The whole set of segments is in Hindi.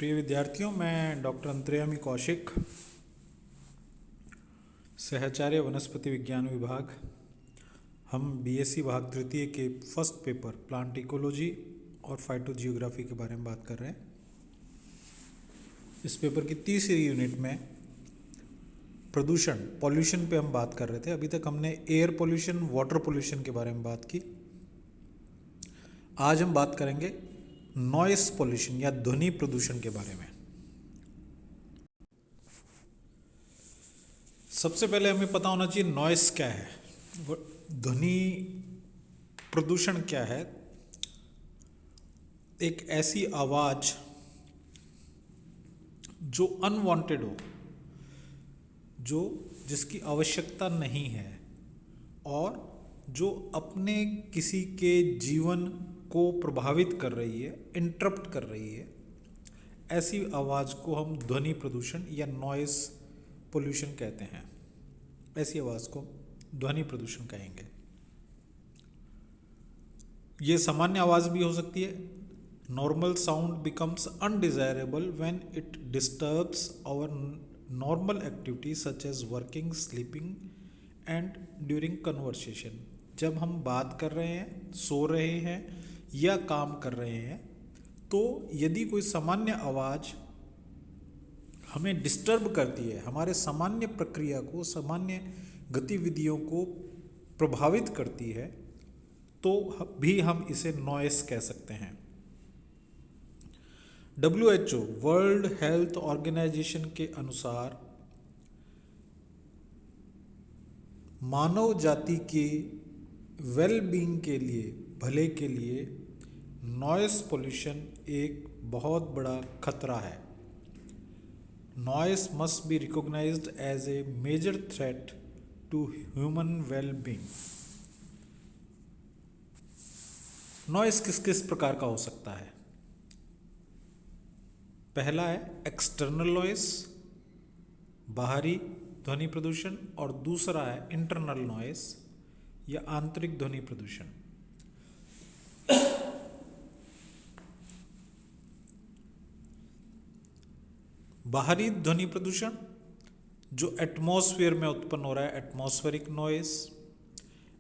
प्रिय विद्यार्थियों, मैं डॉक्टर अंतर्यामी कौशिक, सहचार्य वनस्पति विज्ञान विभाग। हम बीएससी भाग तृतीय के फर्स्ट पेपर प्लांट इकोलॉजी और फाइटोजियोग्राफी के बारे में बात कर रहे हैं। इस पेपर की तीसरी यूनिट में प्रदूषण, पॉल्यूशन पे हम बात कर रहे थे। अभी तक हमने एयर पॉल्यूशन, वाटर पॉल्यूशन के बारे में बात की। आज हम बात करेंगे नॉइस पॉल्यूशन या ध्वनि प्रदूषण के बारे में। सबसे पहले हमें पता होना चाहिए नॉइस क्या है, ध्वनि प्रदूषण क्या है। एक ऐसी आवाज जो अनवांटेड हो, जिसकी आवश्यकता नहीं है और जो अपने किसी के जीवन को प्रभावित कर रही है, इंटरप्ट कर रही है, ऐसी आवाज़ को हम ध्वनि प्रदूषण या नॉइस पोल्यूशन कहते हैं। ऐसी आवाज़ को ध्वनि प्रदूषण कहेंगे। ये सामान्य आवाज़ भी हो सकती है। Normal sound becomes undesirable when it disturbs our normal activity such as working, sleeping and during conversation. जब हम बात कर रहे हैं, सो रहे हैं या काम कर रहे हैं, तो यदि कोई सामान्य आवाज़ हमें डिस्टर्ब करती है, हमारे सामान्य प्रक्रिया को, सामान्य गतिविधियों को प्रभावित करती है, तो भी हम इसे नॉइस कह सकते हैं। WHO, वर्ल्ड हेल्थ ऑर्गेनाइजेशन के अनुसार मानव जाति के वेल बीइंग के लिए, भले के लिए नॉइस पोल्यूशन एक बहुत बड़ा खतरा है। Noise must be recognised as a major threat to human well being. Noise किस किस प्रकार का हो सकता है? पहला है एक्सटर्नल नॉइस, बाहरी ध्वनि प्रदूषण, और दूसरा है इंटरनल नॉइस या आंतरिक ध्वनि प्रदूषण। बाहरी ध्वनि प्रदूषण जो एटमॉस्फेयर में उत्पन्न हो रहा है, atmospheric noise.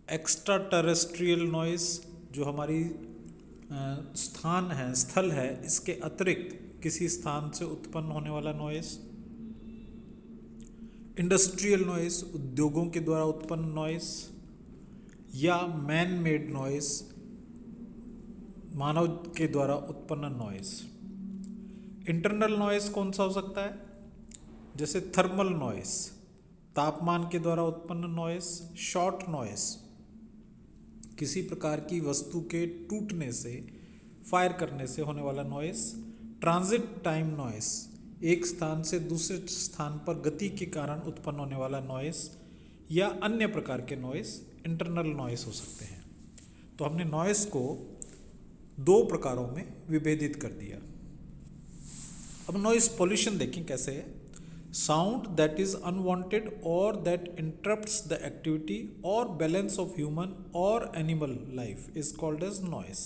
Extra terrestrial noise जो हमारी स्थान है, स्थल है, इसके अतिरिक्त किसी स्थान से उत्पन्न होने वाला नॉइस। इंडस्ट्रियल नॉइस, उद्योगों के द्वारा उत्पन्न नॉइस, या मैन मेड नॉइस, मानव के द्वारा उत्पन्न नॉइस। इंटरनल नॉइस कौन सा हो सकता है? जैसे थर्मल नॉइस, तापमान के द्वारा उत्पन्न नॉइस। शॉर्ट नॉइस, किसी प्रकार की वस्तु के टूटने से, फायर करने से होने वाला नॉइस। ट्रांजिट टाइम नॉइस, एक स्थान से दूसरे स्थान पर गति के कारण उत्पन्न होने वाला नॉइस, या अन्य प्रकार के नॉइस इंटरनल नॉइस हो सकते हैं। तो हमने नॉइस को दो प्रकारों में विभेदित कर दिया। अब नॉइस पॉल्यूशन देखें कैसे है। साउंड दैट इज अनवांटेड और दैट इंटरप्ट्स द एक्टिविटी और बैलेंस ऑफ ह्यूमन और animal life is called as noise.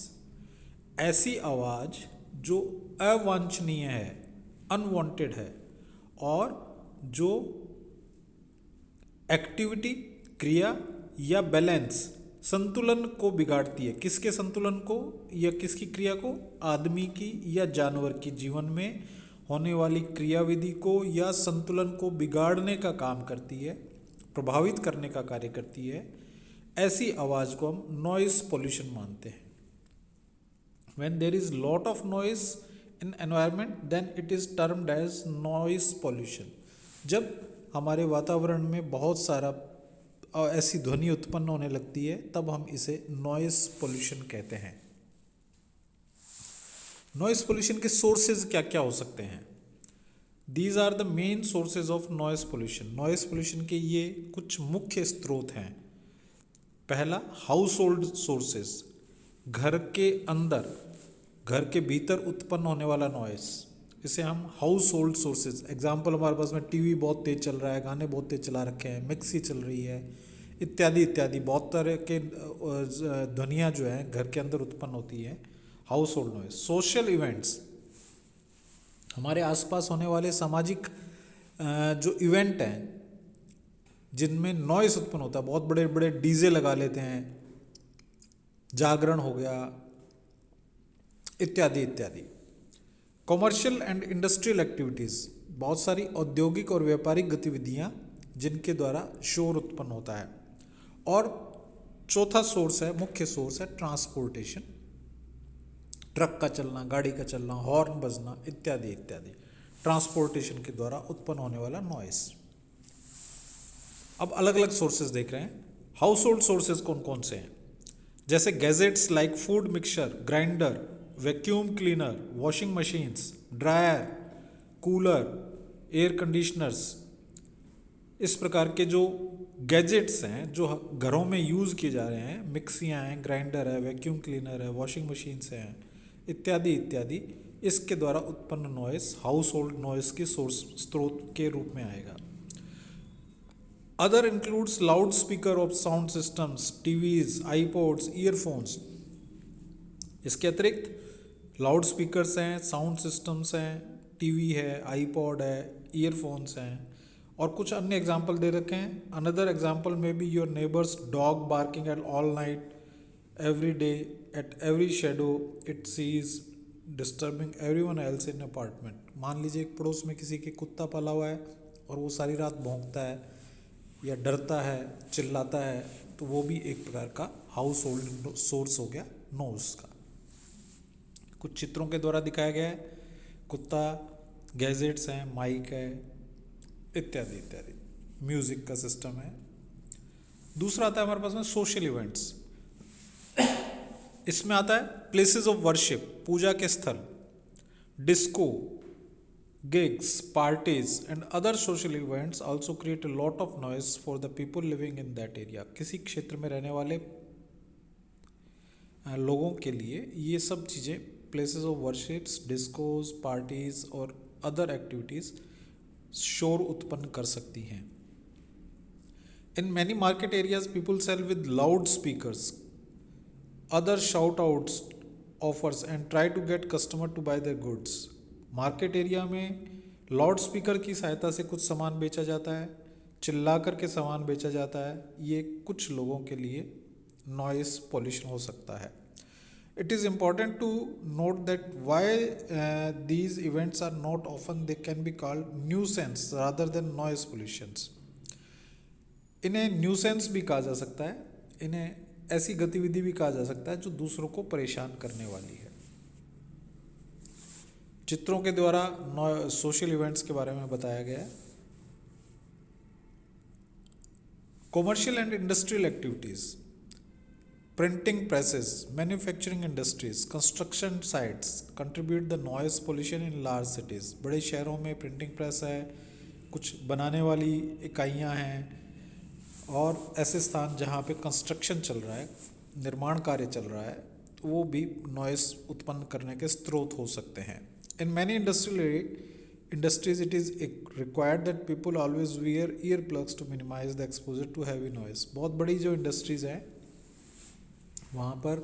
ऐसी आवाज जो अवांछनीय है, अनवांटेड है, और जो एक्टिविटी, क्रिया या बैलेंस, संतुलन को बिगाड़ती है। किसके संतुलन को या किसकी क्रिया को? आदमी की या जानवर की जीवन में होने वाली क्रियाविधि को या संतुलन को बिगाड़ने का काम करती है, प्रभावित करने का कार्य करती है। ऐसी आवाज़ को हम नॉइस पॉल्यूशन मानते हैं। When there is lot of noise in environment, then it is termed as noise pollution. जब हमारे वातावरण में बहुत सारा ऐसी ध्वनि उत्पन्न होने लगती है, तब हम इसे नॉइस पोल्यूशन कहते हैं। नॉइस पोल्यूशन के सोर्सेज क्या क्या हो सकते हैं? These are the main sources of noise pollution. Noise pollution के ये कुछ मुख्य स्रोत हैं। पहला, हाउस होल्ड सोर्सेज, घर के अंदर, घर के भीतर उत्पन्न होने वाला नॉइस, इसे हम हाउस होल्ड सोर्सेज। एग्जाम्पल, हमारे पास में टीवी बहुत तेज चल रहा है, गाने बहुत तेज चला रखे हैं, मिक्सी चल रही है, इत्यादि इत्यादि बहुत तरह के ध्वनियाँ जो है घर के अंदर उत्पन्न होती है, house hold noise. Social events, हमारे आसपास होने वाले सामाजिक जो इवेंट हैं जिनमें नॉइस उत्पन्न होता है, बहुत बड़े बड़े डीजे लगा लेते हैं, जागरण हो गया, इत्यादि इत्यादि। कॉमर्शियल एंड इंडस्ट्रियल एक्टिविटीज़, बहुत सारी औद्योगिक और व्यापारिक गतिविधियां जिनके द्वारा शोर उत्पन्न होता है। और चौथा सोर्स है, मुख्य सोर्स है ट्रांसपोर्टेशन, ट्रक का चलना, गाड़ी का चलना, हॉर्न बजना इत्यादि इत्यादि, ट्रांसपोर्टेशन के द्वारा उत्पन्न होने वाला नॉइस। अब अलग अलग सोर्सेज देख रहे हैं। हाउस होल्ड सोर्सेज कौन कौन से हैं? जैसे gadgets like food mixture, grinder, vacuum cleaner, washing machines, dryer, cooler, air conditioners, इस प्रकार के जो गैजेट्स हैं जो घरों में यूज़ किए जा रहे हैं, मिक्सियाँ हैं, ग्राइंडर है, वैक्यूम क्लीनर है, वॉशिंग मशीन्स हैं, इत्यादि इत्यादि, इसके द्वारा उत्पन्न नॉइस हाउस होल्ड नॉइस के सोर्स स्रोत के रूप में आएगा। Other includes loud speaker of sound systems, TVs, iPods, earphones. इसके अतिरिक्त लाउड स्पीकर्स हैं, साउंड सिस्टम्स हैं, टीवी है, आईपॉड है, ईयरफोन्स हैं, और कुछ अन्य एग्जाम्पल दे रखे हैं। अनदर एग्जाम्पल में be your neighbours dog barking at all night every day at every shadow it sees disturbing everyone else in apartment. मान लीजिए एक पड़ोस में किसी के कुत्ता पाला हुआ है और वो सारी रात भौंकता है या डरता है, चिल्लाता है, तो वो भी एक प्रकार का हाउस होल्ड सोर्स हो गया नॉइस का। कुछ चित्रों के द्वारा दिखाया गया है, कुत्ता, गैजेट्स हैं, माइक है, इत्यादि इत्यादि, म्यूजिक का सिस्टम है। दूसरा आता है हमारे पास में सोशल इवेंट्स। इसमें आता है प्लेसेस ऑफ वर्शिप, पूजा के स्थल, disco, gigs, parties and other social events also create a lot of noise for the people living in that area। किसी क्षेत्र में रहने वाले लोगों के लिए ये सब चीज़ें, places of worships, discos, parties और अदर एक्टिविटीज़ शोर उत्पन्न कर सकती हैं। In many market areas people sell with loud speakers, other shout outs offers and try to get customer to buy their goods. Market area में लाउड स्पीकर की सहायता से कुछ सामान बेचा जाता है, चिल्ला कर के सामान बेचा जाता है। ये कुछ लोगों के लिए नॉइस पॉल्यूशन हो सकता है। It is important to note that why these events are not often they can be called nuisance rather than noise pollutions. इन्हें न्यूसेंस भी कहा जा सकता है, इन्हें ऐसी गतिविधि भी कहा जा सकता है जो दूसरों को परेशान करने वाली है। चित्रों के द्वारा सोशल इवेंट्स के बारे में बताया गया है। Commercial and industrial activities, printing presses, manufacturing industries, construction sites contribute the noise pollution in large cities. बड़े शहरों में प्रिंटिंग प्रेस है, कुछ बनाने वाली इकाइयाँ हैं, और ऐसे स्थान जहाँ पे कंस्ट्रक्शन चल रहा है, निर्माण कार्य चल रहा है, तो वो भी नॉइस उत्पन्न करने के स्रोत हो सकते हैं। In many industries, it is required that people always wear earplugs to minimize the exposure to heavy noise। बहुत बड़ी जो इंडस्ट्रीज़ हैं वहाँ पर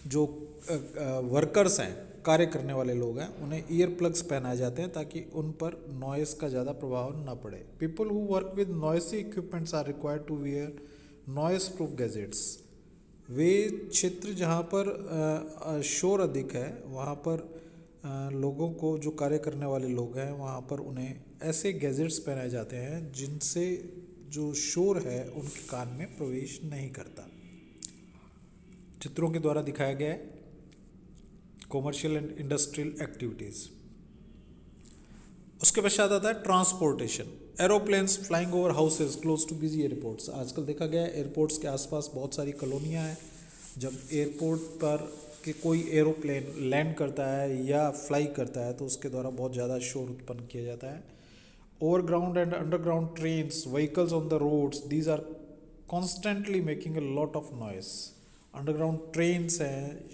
जो वर्कर्स हैं, कार्य करने वाले लोग हैं, उन्हें ईयर प्लग्स पहनाए जाते हैं ताकि उन पर नॉइस का ज़्यादा प्रभाव न पड़े। People who work with noisy equipments are required to wear noise proof gadgets. वे क्षेत्र जहाँ पर शोर अधिक है, वहाँ पर लोगों को, जो कार्य करने वाले लोग हैं, वहाँ पर उन्हें ऐसे गैजेट्स पहनाए जाते हैं जिनसे जो शोर है उनके कान में प्रवेश नहीं करता। चित्रों के द्वारा दिखाया गया है कॉमर्शियल एंड इंडस्ट्रियल एक्टिविटीज़। उसके पश्चात आता है transportation, aeroplanes flying over houses close too busy airports. आजकल देखा गया है एयरपोर्ट्स के आसपास बहुत सारी कॉलोनियाँ हैं। जब एयरपोर्ट पर कि कोई एरोप्लेन लैंड करता है या फ्लाई करता है तो उसके द्वारा बहुत ज़्यादा शोर उत्पन्न किया जाता है। Overground and underground trains, vehicles on the roads, these are constantly making a lot of noise. Underground trains हैं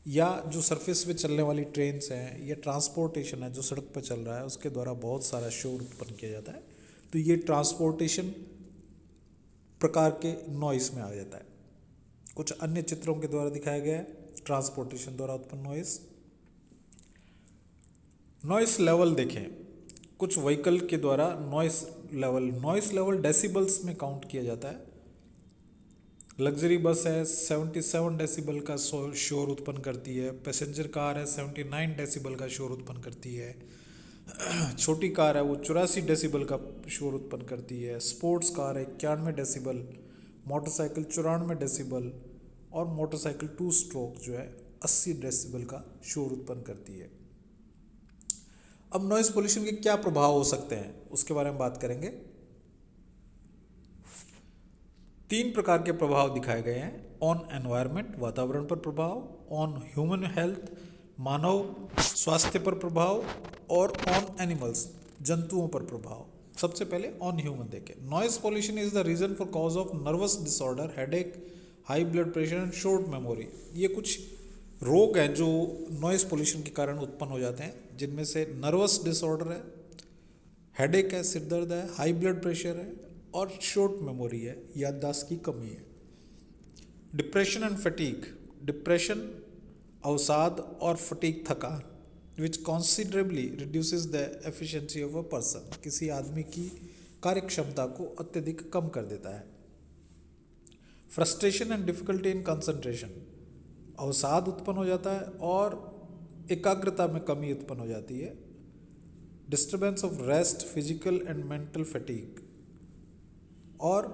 या जो सरफेस पे चलने वाली ट्रेन्स हैं या ट्रांसपोर्टेशन है जो सड़क पर चल रहा है, उसके द्वारा बहुत सारा शोर उत्पन्न किया जाता है। तो ये ट्रांसपोर्टेशन प्रकार के नॉइस में आ जाता है। कुछ अन्य चित्रों के द्वारा दिखाया गया है ट्रांसपोर्टेशन द्वारा उत्पन्न नॉइस। नॉइस लेवल देखें, कुछ व्हीकल के द्वारा नॉइस लेवल डेसिबल्स में काउंट किया जाता है। लग्जरी बस है 77 डेसिबल का शोर उत्पन्न करती है, पैसेंजर कार है 79 डेसिबल का शोर उत्पन्न करती है, छोटी कार है वो 84 डेसिबल का शोर उत्पन्न करती है, स्पोर्ट्स कार है 91 डेसिबल, मोटरसाइकिल 94 डेसिबल और मोटरसाइकिल 2 स्ट्रोक जो है 80 डेसिबल का शोर उत्पन्न करती है। अब नॉइस पोल्यूशन के क्या प्रभाव हो सकते हैं उसके बारे में बात करेंगे। 3 प्रकार के प्रभाव दिखाए गए हैं, ऑन एनवायरनमेंट वातावरण पर प्रभाव, ऑन ह्यूमन हेल्थ मानव स्वास्थ्य पर प्रभाव और ऑन एनिमल्स जंतुओं पर प्रभाव। सबसे पहले ऑन ह्यूमन देखें। Noise pollution is the reason for cause of nervous disorder, headache, high blood pressure and short memory. ये कुछ रोग हैं जो नॉइस पोल्यूशन के कारण उत्पन्न हो जाते हैं, जिनमें से नर्वस डिसऑर्डर है, हेडेक है, सिर दर्द है, हाई ब्लड प्रेशर है और शॉर्ट मेमोरी है, याददाश्त की कमी है। डिप्रेशन एंड फटीग, डिप्रेशन अवसाद और फटीग थकान, which considerably reduces the efficiency of a person, किसी आदमी की कार्य क्षमता को अत्यधिक कम कर देता है। Frustration and difficulty in concentration, अवसाद उत्पन्न हो जाता है और एकाग्रता में कमी उत्पन्न हो जाती है। Disturbance of rest, physical and mental fatigue, और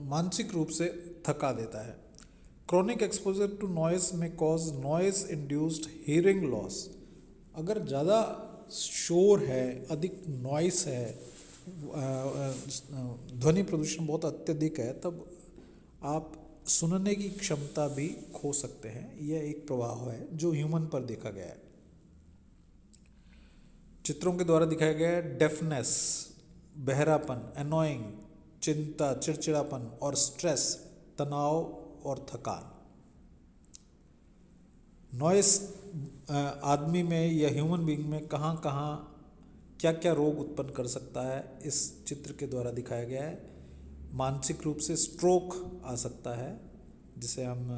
मानसिक रूप से थका देता है। क्रोनिक एक्सपोजर टू नॉइस में cause noise induced hearing loss, अगर ज़्यादा शोर है, अधिक नॉइस है, ध्वनि प्रदूषण बहुत अत्यधिक है, तब आप सुनने की क्षमता भी खो सकते हैं। यह एक प्रभाव है जो ह्यूमन पर देखा गया है। चित्रों के द्वारा दिखाया गया है डेफनेस, बहरापन, एनोइंग, चिंता, चिड़चिड़ापन और स्ट्रेस, तनाव और थकान। नॉइस आदमी में या ह्यूमन बीइंग में कहाँ कहाँ क्या क्या रोग उत्पन्न कर सकता है, इस चित्र के द्वारा दिखाया गया है। मानसिक रूप से स्ट्रोक आ सकता है, जिसे हम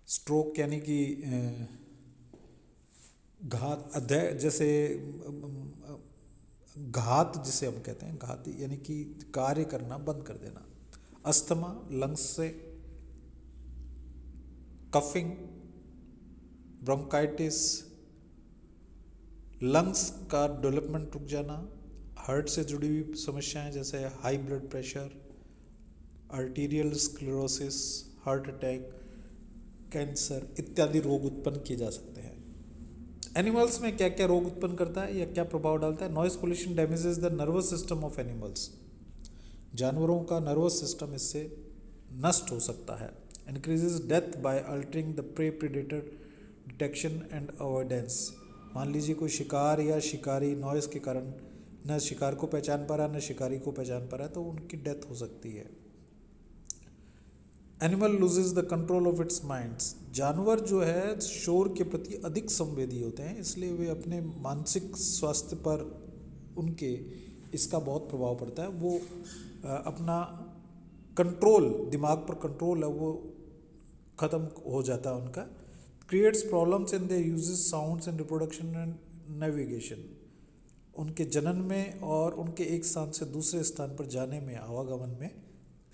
स्ट्रोक यानी कि घात अध्यय जैसे घात जिसे हम कहते हैं, घात यानी कि कार्य करना बंद कर देना। अस्थमा, लंग्स से, कफिंग, ब्रोंकाइटिस, लंग्स का डेवलपमेंट रुक जाना, हार्ट से जुड़ी हुई समस्याएं जैसे high blood pressure, arterial sclerosis, heart attack, cancer इत्यादि रोग उत्पन्न किए जा सकते हैं। एनिमल्स में क्या क्या रोग उत्पन्न करता है या क्या प्रभाव डालता है? Noise pollution damages the nervous system of animals, जानवरों का नर्वस सिस्टम इससे नष्ट हो सकता है। Increases death by altering the prey predator detection and avoidance, मान लीजिए कोई शिकार या शिकारी नॉइस के कारण न शिकार को पहचान पा रहा न शिकारी को पहचान पा रहा है, तो उनकी डेथ हो सकती है। Animal loses the control of its minds, जानवर जो है शोर के प्रति अधिक संवेदी होते हैं, इसलिए वे अपने मानसिक स्वास्थ्य पर उनके इसका बहुत प्रभाव पड़ता है। वो अपना कंट्रोल, दिमाग पर कंट्रोल है वो ख़त्म हो जाता है उनका। Creates problems in their uses sounds in reproduction and navigation, उनके जनन में और उनके एक स्थान से दूसरे स्थान पर जाने में, आवागमन में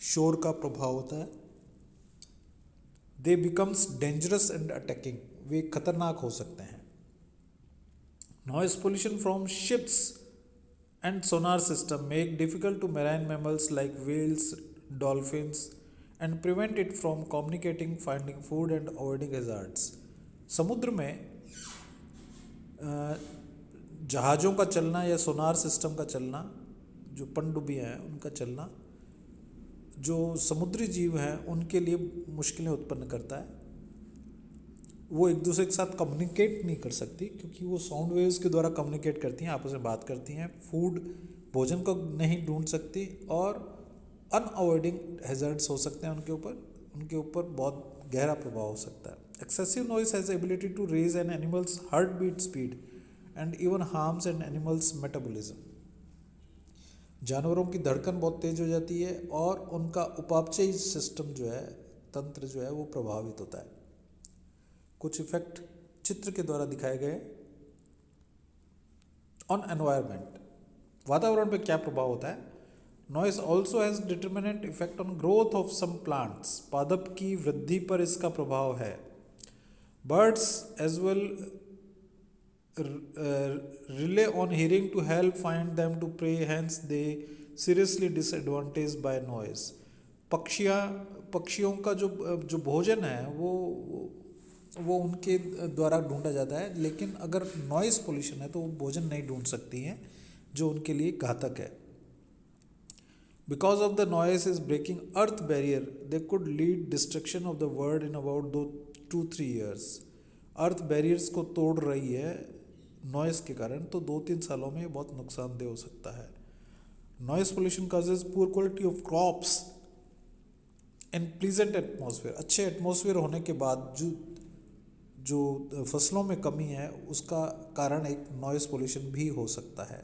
शोर का प्रभाव होता है। They becomes dangerous and attacking, वे खतरनाक हो सकते हैं। Noise pollution from ships and sonar system make difficult to marine mammals like whales, dolphins and prevent it from communicating, finding food and avoiding hazards. समुद्र में जहाज़ों का चलना या सोनार सिस्टम का चलना, जो पनडुब्बियाँ हैं उनका चलना, जो समुद्री जीव हैं उनके लिए मुश्किलें उत्पन्न करता है। वो एक दूसरे के साथ कम्युनिकेट नहीं कर सकती क्योंकि वो साउंड वेव्स के द्वारा कम्युनिकेट करती हैं, आपस में बात करती हैं। फूड, भोजन को नहीं ढूंढ सकती और अनअवॉइडिंग हैजर्ड्स हो सकते हैं उनके ऊपर बहुत गहरा प्रभाव हो सकता है। Excessive noise has ability to raise an animals heart beat speed and even harms an animals metabolism. जानवरों की धड़कन बहुत तेज हो जाती है और उनका उपापचयी सिस्टम जो है, तंत्र जो है वो प्रभावित होता है। कुछ इफेक्ट चित्र के द्वारा दिखाए गए। ऑन एनवायरनमेंट, वातावरण पे क्या प्रभाव होता है। Noise also has determinant effect on growth of some plants, पादप की वृद्धि पर इसका प्रभाव है। Birds as well rely on hearing to help find them to prey, hence they seriously disadvantaged by noise। पक्षियों का जो भोजन है वो उनके द्वारा ढूंढा जाता है, लेकिन अगर नॉइस पोल्यूशन है तो वो भोजन नहीं ढूंढ सकती हैं जो उनके लिए घातक है। Because of the noise is breaking earth barrier, they could lead destruction of the world in about 2-3 years। Earth barriers को तोड़ रही है नॉइस के कारण, तो 2-3 सालों में ये बहुत नुकसानदेह हो सकता है। Noise pollution causes poor quality of crops in pleasant atmosphere. अच्छे एटमॉस्फेयर होने के बाद जो फसलों में कमी है उसका कारण एक नॉइस पोल्यूशन भी हो सकता है।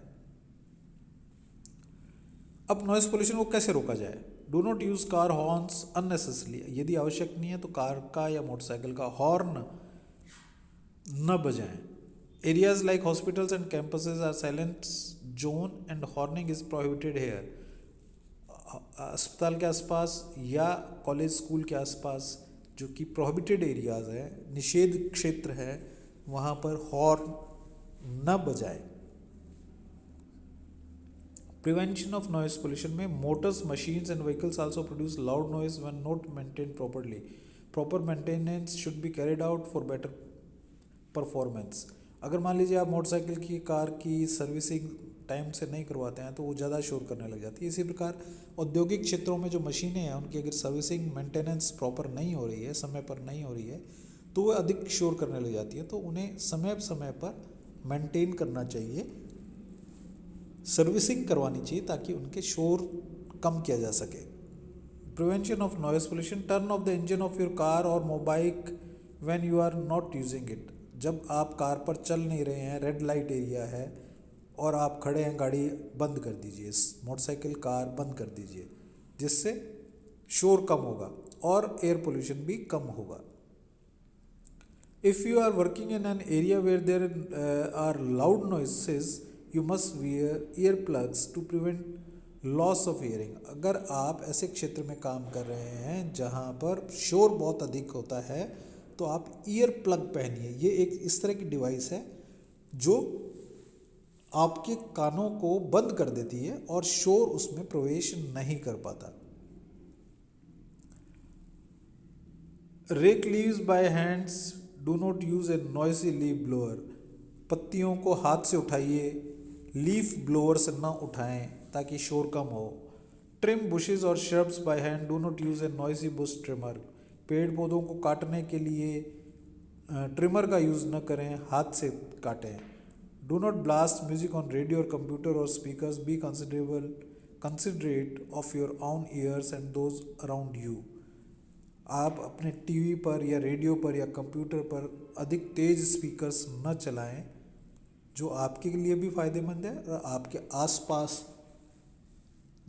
अब नॉइस पोल्यूशन को कैसे रोका जाए। Do not use car horns unnecessarily, यदि आवश्यक नहीं है तो कार का या मोटरसाइकिल का हॉर्न न बजाएं। Areas like hospitals and campuses are silent zone and horning is prohibited here. अस्पताल के आसपास या कॉलेज स्कूल के आसपास जो कि प्रोहिबिटेड एरियाज है, निषेध क्षेत्र है, वहाँ पर हॉर्न न बजाए। प्रिवेंशन ऑफ नॉइस पोल्यूशन में Motors, machines and vehicles also produce loud noise when not maintain properly. Proper maintenance should be carried out for better performance. अगर मान लीजिए आप मोटरसाइकिल की, कार की सर्विसिंग टाइम से नहीं करवाते हैं तो वो ज़्यादा शोर करने लग जाती है। इसी प्रकार औद्योगिक क्षेत्रों में जो मशीनें हैं उनकी अगर सर्विसिंग मेंटेनेंस प्रॉपर नहीं हो रही है, समय पर नहीं हो रही है, तो वो अधिक शोर करने लग जाती है। तो उन्हें समय समय पर मेंटेन करना चाहिए, सर्विसिंग करवानी चाहिए ताकि उनके शोर कम किया जा सके। Prevention of noise pollution, turn off the engine of your car और motorbike when you are not using it. जब आप कार पर चल नहीं रहे हैं, रेड लाइट एरिया है और आप खड़े हैं, गाड़ी बंद कर दीजिए, मोटरसाइकिल कार बंद कर दीजिए, जिससे शोर कम होगा और एयर पोल्यूशन भी कम होगा। If you are working in an area where there are loud noises, you must wear ear plugs to prevent loss of hearing. अगर आप ऐसे क्षेत्र में काम कर रहे हैं जहाँ पर शोर बहुत अधिक होता है तो आप ईयर प्लग पहनिए। ये एक इस तरह की डिवाइस है जो आपके कानों को बंद कर देती है और शोर उसमें प्रवेश नहीं कर पाता। Rake leaves by hands, do not use a noisy leaf blower. पत्तियों को हाथ से उठाइए, लीफ ब्लोअर से ना उठाएं ताकि शोर कम हो। ट्रिम बुशेस और shrubs by hand, do not use a noisy Bush trimmer. पेड़ पौधों को काटने के लिए ट्रिमर का यूज़ न करें, हाथ से काटें। Do not blast music on radio और कंप्यूटर और speakers, be considerate of your own ears and those around you. आप अपने टीवी पर या रेडियो पर या कंप्यूटर पर अधिक तेज स्पीकर्स न चलाएं, जो आपके लिए भी फ़ायदेमंद है और आपके आसपास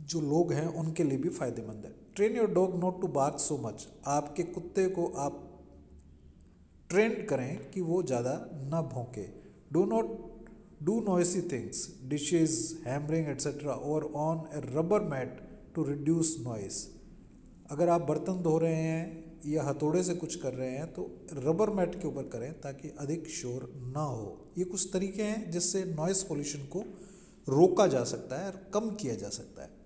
जो लोग हैं उनके लिए भी फ़ायदेमंद है। Train your dog not to bark so much. आपके कुत्ते को आप ट्रेन करें कि वो ज़्यादा न भौंके। Do not do noisy things, dishes, hammering etcetera और on a rubber mat to reduce noise. अगर आप बर्तन धो रहे हैं या हथौड़े से कुछ कर रहे हैं तो रबर मैट के ऊपर करें ताकि अधिक शोर ना हो। ये कुछ तरीके हैं जिससे नॉइस पोल्यूशन को रोका जा सकता है और कम किया जा सकता है।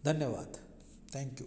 धन्यवाद। Thank you.